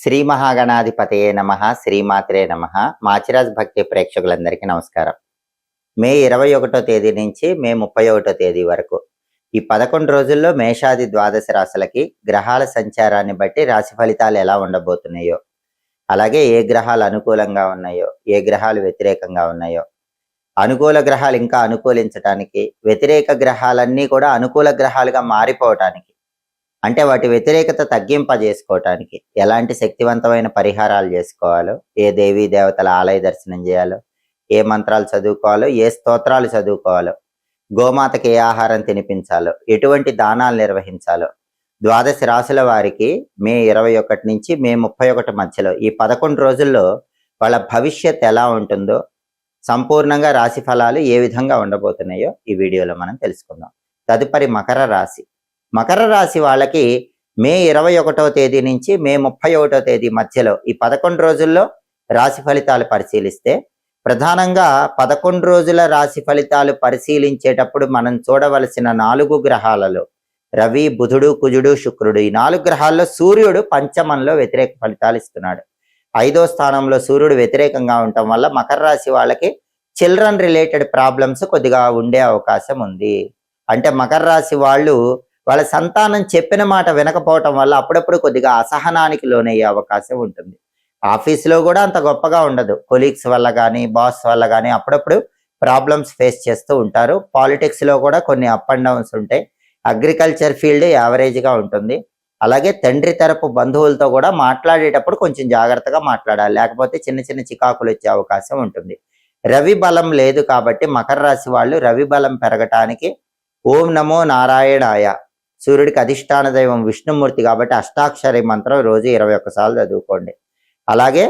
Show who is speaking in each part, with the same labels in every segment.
Speaker 1: శ్రీ మహాగణాధిపతయే నమః, శ్రీమాత్రే నమః. మాచిరాజ్ భక్తి ప్రేక్షకులందరికీ నమస్కారం. మే 21వ తేదీ నుంచి మే 31వ తేదీ వరకు ఈ 11 రోజుల్లో మేషాది ద్వాదశ రాశులకి గ్రహాల సంచారాన్ని బట్టి రాశి ఫలితాలు ఎలా ఉండబోతున్నాయో, అలాగే ఏ గ్రహాలు అనుకూలంగా ఉన్నాయో, ఏ గ్రహాలు వ్యతిరేకంగా ఉన్నాయో, అనుకూల గ్రహాలు ఇంకా అనుకూలించడానికి, వ్యతిరేక గ్రహాలన్నీ కూడా అనుకూల గ్రహాలుగా మారిపోవటానికి, అంటే వాటి వ్యతిరేకత తగ్గింపజేసుకోవటానికి ఎలాంటి శక్తివంతమైన పరిహారాలు చేసుకోవాలో, ఏ దేవీ దేవతల ఆలయ దర్శనం చేయాలో, ఏ మంత్రాలు చదువుకోవాలో, ఏ స్తోత్రాలు చదువుకోవాలో, గోమాతకి ఏ ఆహారం తినిపించాలో, ఎటువంటి దానాలు నిర్వహించాలో, ద్వాదశ రాశుల వారికి మే 21 నుంచి మే 31 మధ్యలో ఈ 11 రోజుల్లో వాళ్ళ భవిష్యత్ ఎలా ఉంటుందో, సంపూర్ణంగా రాశి ఫలాలు ఏ విధంగా ఉండబోతున్నాయో ఈ వీడియోలో మనం తెలుసుకుందాం. తదుపరి మకర రాశి. మకర రాశి వాళ్ళకి మే 21వ తేదీ నుంచి మే 31వ తేదీ మధ్యలో ఈ 11 రోజుల్లో రాశి ఫలితాలు పరిశీలిస్తే, ప్రధానంగా 11 రోజుల రాశి ఫలితాలు పరిశీలించేటప్పుడు మనం చూడవలసిన 4 గ్రహాలలో రవి, బుధుడు, కుజుడు, శుక్రుడు, ఈ 4 గ్రహాల్లో సూర్యుడు పంచమంలో వ్యతిరేక ఫలితాలు ఇస్తున్నాడు. 5వ స్థానంలో సూర్యుడు వ్యతిరేకంగా ఉండటం వల్ల మకర రాశి వాళ్ళకి చిల్డ్రన్ రిలేటెడ్ ప్రాబ్లమ్స్ కొద్దిగా ఉండే అవకాశం ఉంది. అంటే మకర రాశి వాళ్ళు వాళ్ళ సంతానం చెప్పిన మాట వినకపోవటం వల్ల అప్పుడప్పుడు కొద్దిగా అసహనానికి లోనయ్యే అవకాశం ఉంటుంది. ఆఫీసులో కూడా అంత గొప్పగా ఉండదు, కొలీగ్స్ వల్ల కానీ బాస్ వల్ల కానీ అప్పుడప్పుడు ప్రాబ్లమ్స్ ఫేస్ చేస్తూ ఉంటారు. పాలిటిక్స్లో కూడా కొన్ని అప్ అండ్ డౌన్స్ ఉంటాయి. అగ్రికల్చర్ ఫీల్డ్ యావరేజ్గా ఉంటుంది. అలాగే తండ్రి తరపు బంధువులతో కూడా మాట్లాడేటప్పుడు కొంచెం జాగ్రత్తగా మాట్లాడాలి, లేకపోతే చిన్న చిన్న చికాకులు వచ్చే అవకాశం ఉంటుంది. రవి బలం లేదు కాబట్టి మకర రాశి వాళ్ళు రవి బలం పెరగటానికి ఓం నమో నారాయణాయ, సూర్యుడికి అధిష్టాన దైవం విష్ణుమూర్తి కాబట్టి అష్టాక్షరి మంత్రం రోజు 21 సార్లు చదువుకోండి. అలాగే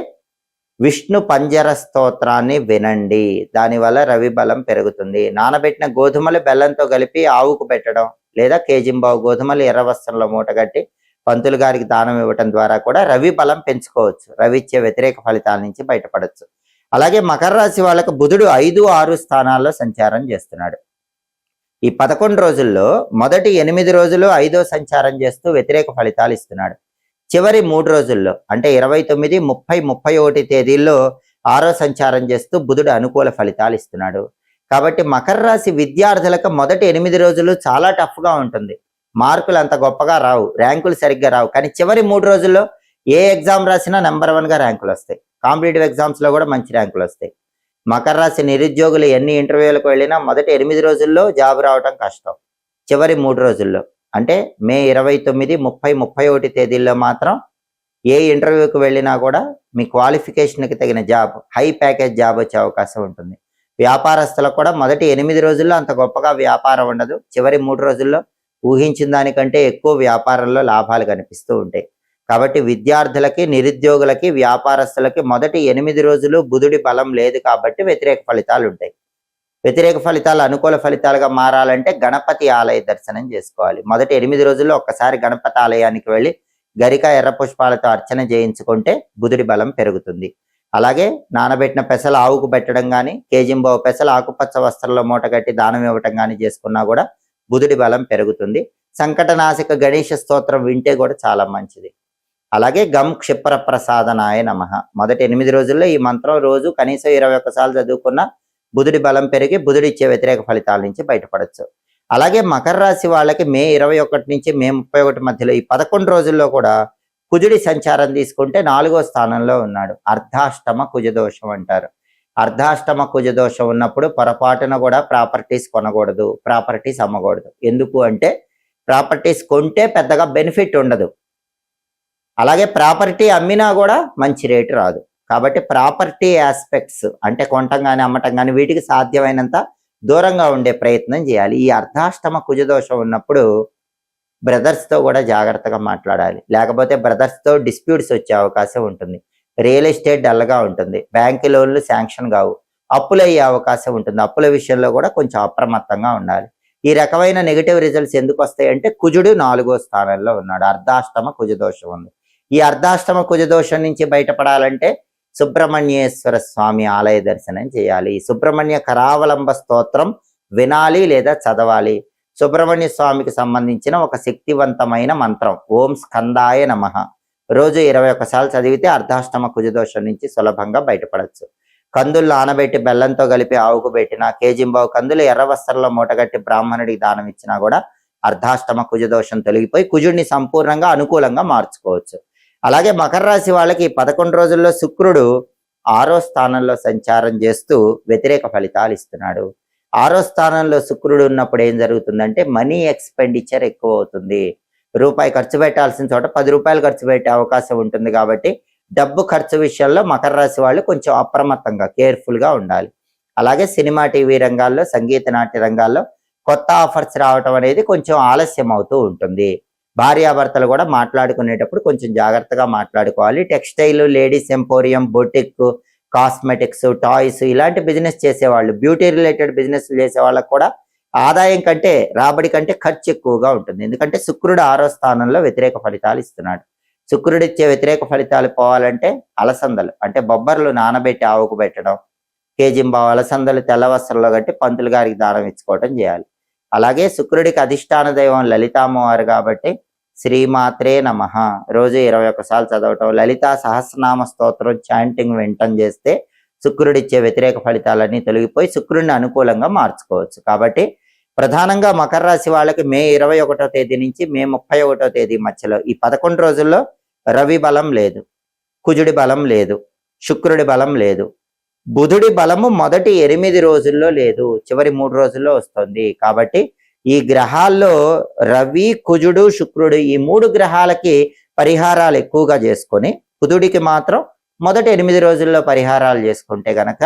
Speaker 1: విష్ణు పంజర స్తోత్రాన్ని వినండి, దానివల్ల రవి బలం పెరుగుతుంది. నానబెట్టిన గోధుమలు బెల్లంతో కలిపి ఆవుకు పెట్టడం, లేదా కేజింబావు గోధుమలు ఎర్ర వస్త్రంలో మూటగట్టి పంతులు గారికి దానం ఇవ్వటం ద్వారా కూడా రవి బలం పెంచుకోవచ్చు. రవి ఇచ్చే వ్యతిరేక ఫలితాల నుంచి బయటపడవచ్చు. అలాగే మకర రాశి వాళ్ళకు బుధుడు 5, 6 స్థానాల్లో సంచారం చేస్తున్నాడు. ఈ 11 రోజుల్లో మొదటి 8 రోజులు 5వ సంచారం చేస్తూ వ్యతిరేక ఫలితాలు ఇస్తున్నాడు. చివరి 3 రోజుల్లో అంటే 29, 30, 31 తేదీల్లో 6వ సంచారం చేస్తూ బుధుడు అనుకూల ఫలితాలు ఇస్తున్నాడు. కాబట్టి మకర రాశి విద్యార్థులకు మొదటి 8 రోజులు చాలా టఫ్గా ఉంటుంది. మార్కులు అంత గొప్పగా రావు, ర్యాంకులు సరిగ్గా రావు. కానీ చివరి 3 రోజుల్లో ఏ ఎగ్జామ్ రాసినా నెంబర్ 1గా ర్యాంకులు వస్తాయి. కాంపిటేటివ్ ఎగ్జామ్స్లో కూడా మంచి ర్యాంకులు వస్తాయి. మకర రాశి నిరుద్యోగులు ఎన్ని ఇంటర్వ్యూలకు వెళ్ళినా మొదటి 8 రోజుల్లో జాబ్ రావటం కష్టం. చివరి 3 రోజుల్లో అంటే మే 29, 30, 31 తేదీల్లో మాత్రం ఏ ఇంటర్వ్యూకి వెళ్ళినా కూడా మీ క్వాలిఫికేషన్కి తగిన జాబ్, హై ప్యాకేజ్ జాబ్ వచ్చే అవకాశం ఉంటుంది. వ్యాపారస్తులకు కూడా మొదటి 8 రోజుల్లో అంత గొప్పగా వ్యాపారం ఉండదు. చివరి 3 రోజుల్లో ఊహించిన దానికంటే ఎక్కువ వ్యాపారంలో లాభాలు కనిపిస్తూ ఉంటాయి. కాబట్టి విద్యార్థులకి, నిరుద్యోగులకి, వ్యాపారస్తులకి మొదటి 8 రోజులు బుధుడి బలం లేదు కాబట్టి వ్యతిరేక ఫలితాలు ఉంటాయి. వ్యతిరేక ఫలితాలు అనుకూల ఫలితాలుగా మారాలంటే గణపతి ఆలయ దర్శనం చేసుకోవాలి. మొదటి 8 రోజుల్లో ఒక్కసారి గణపతి ఆలయానికి వెళ్ళి గరిక, ఎర్ర పుష్పాలతో అర్చన చేయించుకుంటే బుధుడి బలం పెరుగుతుంది. అలాగే నానబెట్టిన పెసలు ఆవుకు పెట్టడం కానీ, కేజింబావు పెసలు ఆకుపచ్చ వస్త్రంలో మూటగట్టి దానం ఇవ్వటం కానీ చేసుకున్నా కూడా బుధుడి బలం పెరుగుతుంది. సంకటనాశక గణేష స్తోత్రం వింటే కూడా చాలా మంచిది. అలాగే గం క్షిప్ర ప్రసాదనాయ నమః, మొదటి 8 రోజుల్లో ఈ మంత్రం రోజు కనీసం 21 సార్లు చదువుకున్న బుధుడి బలం పెరిగి బుధుడి ఇచ్చే వ్యతిరేక ఫలితాల నుంచి బయటపడచ్చు. అలాగే మకర రాశి వాళ్ళకి మే 21 నుంచి మే 31 మధ్యలో ఈ 11 రోజుల్లో కూడా కుజుడి సంచారం తీసుకుంటే 4వ స్థానంలో ఉన్నాడు. అర్ధాష్టమ కుజదోషం అంటారు. అర్ధాష్టమ కుజదోషం ఉన్నప్పుడు పొరపాటున కూడా ప్రాపర్టీస్ కొనకూడదు, ప్రాపర్టీస్ అమ్మకూడదు. ఎందుకు అంటే ప్రాపర్టీస్ కొంటే పెద్దగా బెనిఫిట్ ఉండదు, అలాగే ప్రాపర్టీ అమ్మినా కూడా మంచి రేటు రాదు. కాబట్టి ప్రాపర్టీ ఆస్పెక్ట్స్ అంటే కొనటం కానీ అమ్మటం కానీ వీటికి సాధ్యమైనంత దూరంగా ఉండే ప్రయత్నం చేయాలి. ఈ అర్ధాష్టమ కుజదోషం ఉన్నప్పుడు బ్రదర్స్తో కూడా జాగ్రత్తగా మాట్లాడాలి, లేకపోతే బ్రదర్స్తో డిస్ప్యూట్స్ వచ్చే అవకాశం ఉంటుంది. రియల్ ఎస్టేట్ డల్గా ఉంటుంది, బ్యాంకు లోన్లు శాంక్షన్ కావు, అప్పులు అయ్యే అవకాశం ఉంటుంది. అప్పుల విషయంలో కూడా కొంచెం అప్రమత్తంగా ఉండాలి. ఈ రకమైన నెగిటివ్ రిజల్ట్స్ ఎందుకు వస్తాయంటే కుజుడు 4వ స్థానంలో ఉన్నాడు, అర్ధాష్టమ కుజదోషం ఉంది. ఈ అర్ధాష్టమ కుజదోషం నుంచి బయటపడాలంటే సుబ్రహ్మణ్యేశ్వర స్వామి ఆలయ దర్శనం చేయాలి. సుబ్రహ్మణ్య కరావలంబ స్తోత్రం వినాలి లేదా చదవాలి. సుబ్రహ్మణ్య స్వామికి సంబంధించిన ఒక శక్తివంతమైన మంత్రం ఓం స్కందాయ నమః. రోజు 21 సార్లు చదివితే అర్ధాష్టమ కుజదోషం నుంచి సులభంగా బయటపడచ్చు. కందులు నానబెట్టి బెల్లంతో కలిపి ఆవుకు పెట్టిన కేజింబావు కందులు ఎర్ర వస్త్రంలో మూటగట్టి బ్రాహ్మణుడికి దానం ఇచ్చినా కూడా అర్ధాష్టమ కుజదోషం తొలగిపోయి కుజుడిని సంపూర్ణంగా అనుకూలంగా మార్చుకోవచ్చు. అలాగే మకర రాశి వాళ్ళకి 11 రోజుల్లో శుక్రుడు 6వ స్థానంలో సంచారం చేస్తూ వ్యతిరేక ఫలితాలు ఇస్తున్నాడు. 6వ స్థానంలో శుక్రుడు ఉన్నప్పుడు ఏం జరుగుతుందంటే మనీ ఎక్స్పెండిచర్ ఎక్కువ అవుతుంది. రూపాయి ఖర్చు పెట్టాల్సిన చోట 10 రూపాయలు ఖర్చు పెట్టే అవకాశం ఉంటుంది. కాబట్టి డబ్బు ఖర్చు విషయంలో మకర రాశి వాళ్ళు కొంచెం అప్రమత్తంగా కేర్ఫుల్గా ఉండాలి. అలాగే సినిమా టీవీ రంగాల్లో, సంగీత నాట్య రంగాల్లో కొత్త ఆఫర్స్ రావటం అనేది కొంచెం ఆలస్యం అవుతూ ఉంటుంది. భార్యాభర్తలు కూడా మాట్లాడుకునేటప్పుడు కొంచెం జాగ్రత్తగా మాట్లాడుకోవాలి. Textile, ladies emporium, boutique, cosmetics, toys ఇలాంటి బిజినెస్ చేసేవాళ్ళు, బ్యూటీ రిలేటెడ్ బిజినెస్ చేసే వాళ్ళకు కూడా ఆదాయం కంటే రాబడి కంటే ఖర్చు ఎక్కువగా ఉంటుంది. ఎందుకంటే శుక్రుడు 6వ స్థానంలో వ్యతిరేక ఫలితాలు ఇస్తున్నాడు. శుక్రుడు ఇచ్చే వ్యతిరేక ఫలితాలు పోవాలంటే అలసందలు అంటే బొబ్బర్లు నానబెట్టి ఆవుకు పెట్టడం, కేజింబావు అలసందలు తెల్ల వస్త్రంలో కట్టి పంతులు గారికి దానం ఇచ్చుకోవటం చేయాలి. అలాగే శుక్రుడికి అధిష్టాన దైవం లలితామ్మవారు కాబట్టి శ్రీమాత్రే నమః రోజు 21 సార్లు చదవటం, లలితా సహస్రనామ స్తోత్రం చాంటింగ్ వింటం చేస్తే శుక్రుడిచ్చే వ్యతిరేక ఫలితాలన్నీ తొలగిపోయి శుక్రుడిని అనుకూలంగా మార్చుకోవచ్చు. కాబట్టి ప్రధానంగా మకర రాశి వాళ్ళకి మే 21వ తేదీ నుంచి మే 31వ తేదీ మధ్యలో ఈ 11 రోజుల్లో రవి బలం లేదు, కుజుడి బలం లేదు, శుక్రుడి బలం లేదు, బుధుడి బలము మొదటి 8 రోజుల్లో లేదు, చివరి 3 రోజుల్లో వస్తుంది. కాబట్టి ఈ గ్రహాల్లో రవి, కుజుడు, శుక్రుడు ఈ 3 గ్రహాలకి పరిహారాలు ఎక్కువగా చేసుకొని బుధుడికి మాత్రం మొదటి 8 రోజుల్లో పరిహారాలు చేసుకుంటే గనక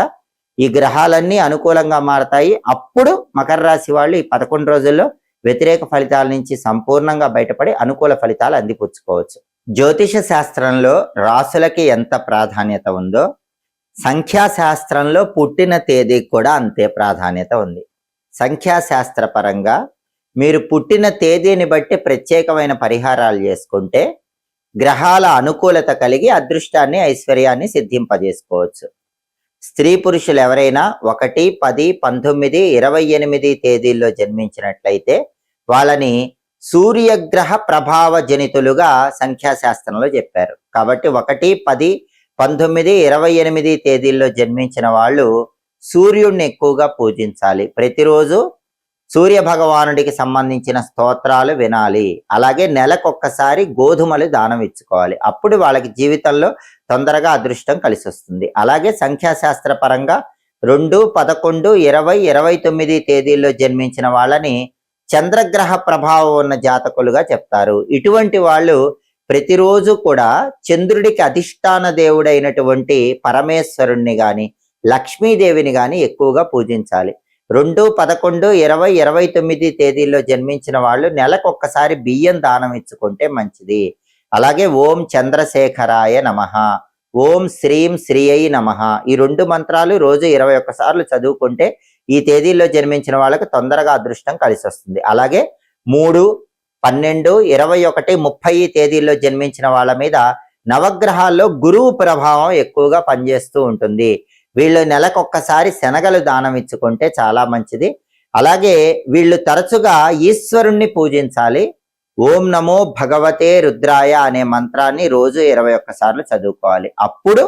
Speaker 1: ఈ గ్రహాలన్నీ అనుకూలంగా మారతాయి. అప్పుడు మకర రాశి వాళ్ళు ఈ 11 రోజుల్లో వ్యతిరేక ఫలితాల నుంచి సంపూర్ణంగా బయటపడి అనుకూల ఫలితాలు అందిపుచ్చుకోవచ్చు. జ్యోతిష శాస్త్రంలో రాసులకి ఎంత ప్రాధాన్యత ఉందో సంఖ్యాశాస్త్రంలో పుట్టిన తేదీకి కూడా అంతే ప్రాధాన్యత ఉంది. సంఖ్యాశాస్త్ర పరంగా మీరు పుట్టిన తేదీని బట్టి ప్రత్యేకమైన పరిహారాలు చేసుకుంటే గ్రహాల అనుకూలత కలిగి అదృష్టాన్ని, ఐశ్వర్యాన్ని సిద్ధింపజేసుకోవచ్చు. స్త్రీ పురుషులు ఎవరైనా 1, 10, 19, 28 తేదీల్లో జన్మించినట్లయితే వాళ్ళని సూర్యగ్రహ ప్రభావ జనితులుగా సంఖ్యాశాస్త్రంలో చెప్పారు. కాబట్టి 1, 10, 19, 28 తేదీల్లో జన్మించిన వాళ్ళు సూర్యుడిని ఎక్కువగా పూజించాలి. ప్రతిరోజు సూర్య భగవానుడికి సంబంధించిన స్తోత్రాలు వినాలి. అలాగే నెలకొక్కసారి గోధుమలు దానం ఇచ్చుకోవాలి. అప్పుడు వాళ్ళకి జీవితంలో తొందరగా అదృష్టం కలిసి వస్తుంది. అలాగే సంఖ్యాశాస్త్ర పరంగా 2, 11, 20, 29 తేదీల్లో జన్మించిన వాళ్ళని చంద్రగ్రహ ప్రభావం ఉన్న జాతకులుగా చెప్తారు. ఇటువంటి వాళ్ళు ప్రతిరోజు కూడా చంద్రుడికి అధిష్టాన దేవుడైనటువంటి పరమేశ్వరుణ్ణి గాని, లక్ష్మీదేవిని గాని ఎక్కువగా పూజించాలి. 2, 11, 20, 29 తేదీల్లో జన్మించిన వాళ్ళు నెలకొక్కసారి బియ్యం దానం ఇచ్చుకుంటే మంచిది. అలాగే ఓం చంద్రశేఖరాయ నమః, ఓం శ్రీం శ్రీయై నమః ఈ 2 మంత్రాలు రోజు 21 సార్లు చదువుకుంటే ఈ తేదీల్లో జన్మించిన వాళ్ళకి తొందరగా అదృష్టం కలిసి వస్తుంది. అలాగే 3, 12, 21, 30 తేదీల్లో జన్మించిన వాళ్ళ మీద నవగ్రహాల్లో గురువు ప్రభావం ఎక్కువగా పనిచేస్తూ ఉంటుంది. వీళ్ళు నెలకొక్కసారి శనగలు దానం ఇచ్చుకుంటే చాలా మంచిది. అలాగే వీళ్ళు తరచుగా ఈశ్వరుణ్ణి పూజించాలి. ఓం నమో భగవతే రుద్రాయ అనే మంత్రాన్ని రోజు 21 సార్లు చదువుకోవాలి. అప్పుడు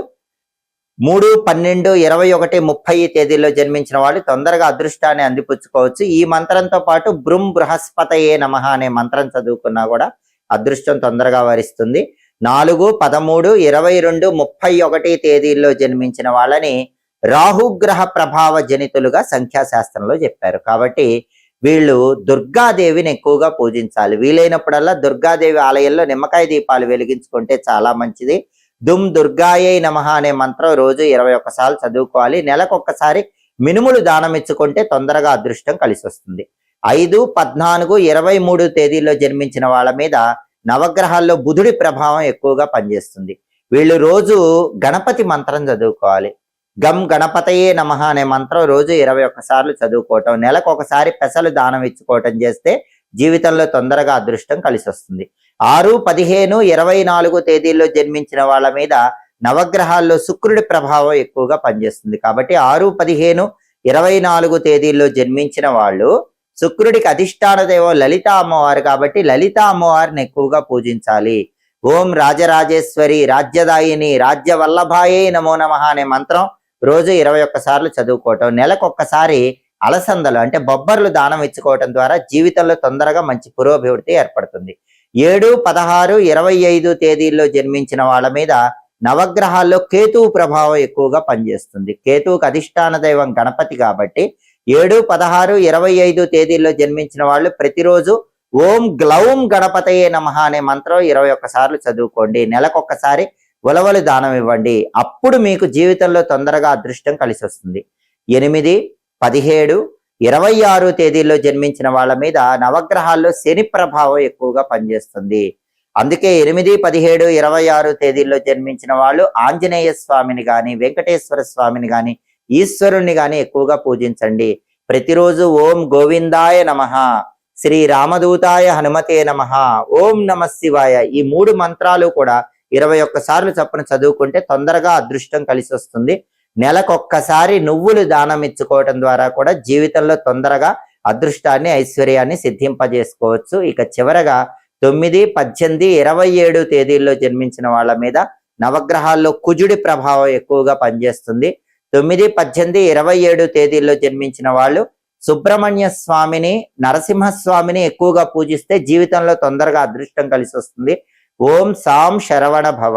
Speaker 1: 3, 12, 21, 30 తేదీల్లో జన్మించిన వాళ్ళు తొందరగా అదృష్టాన్ని అందిపుచ్చుకోవచ్చు. ఈ మంత్రంతో పాటు బృం బృహస్పతయే నమః అనే మంత్రం చదువుకున్నా కూడా అదృష్టం తొందరగా వరిస్తుంది. 4, 13, 22, 31 తేదీల్లో జన్మించిన వాళ్ళని రాహుగ్రహ ప్రభావ జనితులుగా సంఖ్యాశాస్త్రంలో చెప్పారు. కాబట్టి వీళ్ళు దుర్గాదేవిని ఎక్కువగా పూజించాలి. వీలైనప్పుడల్లా దుర్గాదేవి ఆలయంలో నిమ్మకాయ దీపాలు వెలిగించుకుంటే చాలా మంచిది. దుమ్ దుర్గాయై నమః అనే మంత్రం రోజు 21 సార్లు చదువుకోవాలి. నెలకొక్కసారి మినుములు దానం ఇచ్చుకుంటే తొందరగా అదృష్టం కలిసి వస్తుంది. 5, 14, 23 తేదీల్లో జన్మించిన వాళ్ళ మీద నవగ్రహాల్లో బుధుడి ప్రభావం ఎక్కువగా పనిచేస్తుంది. వీళ్ళు రోజు గణపతి మంత్రం చదువుకోవాలి. గం గణపతయే నమః అనే మంత్రం రోజు 21 సార్లు చదువుకోవటం, నెలకొకసారి పెసలు దానం ఇచ్చుకోవటం చేస్తే జీవితంలో తొందరగా అదృష్టం కలిసి వస్తుంది. 6, 15, 24 తేదీల్లో జన్మించిన వాళ్ళ మీద నవగ్రహాల్లో శుక్రుడి ప్రభావం ఎక్కువగా పనిచేస్తుంది. కాబట్టి 6, 15, 24 తేదీల్లో జన్మించిన వాళ్ళు శుక్రుడికి అధిష్టాన దైవం లలితా అమ్మవారు కాబట్టి లలితా అమ్మవారిని ఎక్కువగా పూజించాలి. ఓం రాజరాజేశ్వరి రాజ్యదాయిని రాజ్యవల్లభాయే నమో నమః అనే మంత్రం రోజు 21 సార్లు చదువుకోవటం, నెలకొక్కసారి అలసందలు అంటే బొబ్బర్లు దానం ఇచ్చుకోవటం ద్వారా జీవితంలో తొందరగా మంచి పురోభివృద్ధి ఏర్పడుతుంది. 7, 16, 25 తేదీల్లో జన్మించిన వాళ్ళ మీద నవగ్రహాల్లో కేతువు ప్రభావం ఎక్కువగా పనిచేస్తుంది. కేతువుకు అధిష్టాన దైవం గణపతి కాబట్టి 7, 16, 25 తేదీల్లో జన్మించిన వాళ్ళు ప్రతిరోజు ఓం గ్లౌం గణపతయే నమః అనే మంత్రం 21 సార్లు చదువుకోండి. నెలకొక్కసారి ఉలవలు దానం ఇవ్వండి. అప్పుడు మీకు జీవితంలో తొందరగా అదృష్టం కలిసి వస్తుంది. 8, 17, 26 తేదీల్లో జన్మించిన వాళ్ళ మీద నవగ్రహాల్లో శని ప్రభావం ఎక్కువగా పనిచేస్తుంది. అందుకే 8, 17, 26 తేదీల్లో జన్మించిన వాళ్ళు ఆంజనేయ స్వామిని గాని, వెంకటేశ్వర స్వామిని గాని, ఈశ్వరుణ్ణి గాని ఎక్కువగా పూజించండి. ప్రతిరోజు ఓం గోవిందాయ నమః, శ్రీ రామదూతాయ హనుమతే నమః, ఓం నమ శివాయ ఈ 3 మంత్రాలు కూడా 21 సార్లు చొప్పున చదువుకుంటే తొందరగా అదృష్టం కలిసి వస్తుంది. నెలకొక్కసారి నువ్వులు దానం ఇచ్చుకోవటం ద్వారా కూడా జీవితంలో తొందరగా అదృష్టాన్ని, ఐశ్వర్యాన్ని సిద్ధింపజేసుకోవచ్చు. ఇక చివరగా 9, 18, 27 తేదీల్లో జన్మించిన వాళ్ళ మీద నవగ్రహాల్లో కుజుడి ప్రభావం ఎక్కువగా పనిచేస్తుంది. 9, 18, 27 తేదీల్లో జన్మించిన వాళ్ళు సుబ్రహ్మణ్య స్వామిని, నరసింహస్వామిని ఎక్కువగా పూజిస్తే జీవితంలో తొందరగా అదృష్టం కలిసి వస్తుంది. ఓం సాం శరవణ భవ,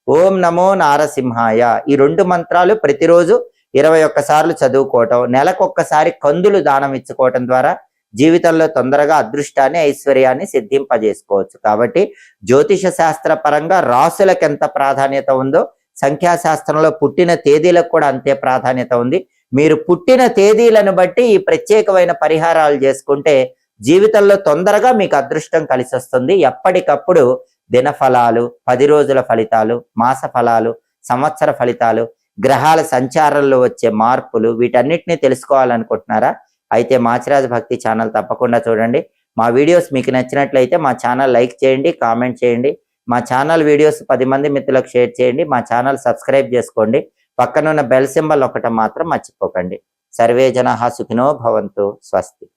Speaker 1: ఓం నమో నారసింహాయ ఈ 2 మంత్రాలు ప్రతిరోజు 21 సార్లు చదువుకోవటం, నెలకొక్కసారి కందులు దానం ఇచ్చుకోవటం ద్వారా జీవితంలో తొందరగా అదృష్టాన్ని, ఐశ్వర్యాన్ని సిద్ధింపజేసుకోవచ్చు. కాబట్టి జ్యోతిష శాస్త్ర పరంగా రాసులకు ఎంత ప్రాధాన్యత ఉందో సంఖ్యాశాస్త్రంలో పుట్టిన తేదీలకు కూడా అంతే ప్రాధాన్యత ఉంది. మీరు పుట్టిన తేదీలను బట్టి ఈ ప్రత్యేకమైన పరిహారాలు చేసుకుంటే జీవితంలో తొందరగా మీకు అదృష్టం కలిసి వస్తుంది. ఎప్పటికప్పుడు దినఫలాలు, 10 రోజుల ఫలితాలు, మాస ఫలాలు, సంవత్సర ఫలితాలు, గ్రహాల సంచారంలో వచ్చే మార్పులు వీటన్నిటిని తెలుసుకోవాలనుకుంటున్నారా? అయితే మాచిరాజ్ భక్తి ఛానల్ తప్పకుండా చూడండి. మా వీడియోస్ మీకు నచ్చినట్లయితే మా ఛానల్ లైక్ చేయండి, కామెంట్ చేయండి. మా ఛానల్ వీడియోస్ 10 మంది మిత్రులకు షేర్ చేయండి. మా ఛానల్ సబ్స్క్రైబ్ చేసుకోండి. పక్కనున్న బెల్ సింబల్ ఒకటి మాత్రం మర్చిపోకండి. సర్వే జనాః సుఖినో భవంతు. స్వస్తి.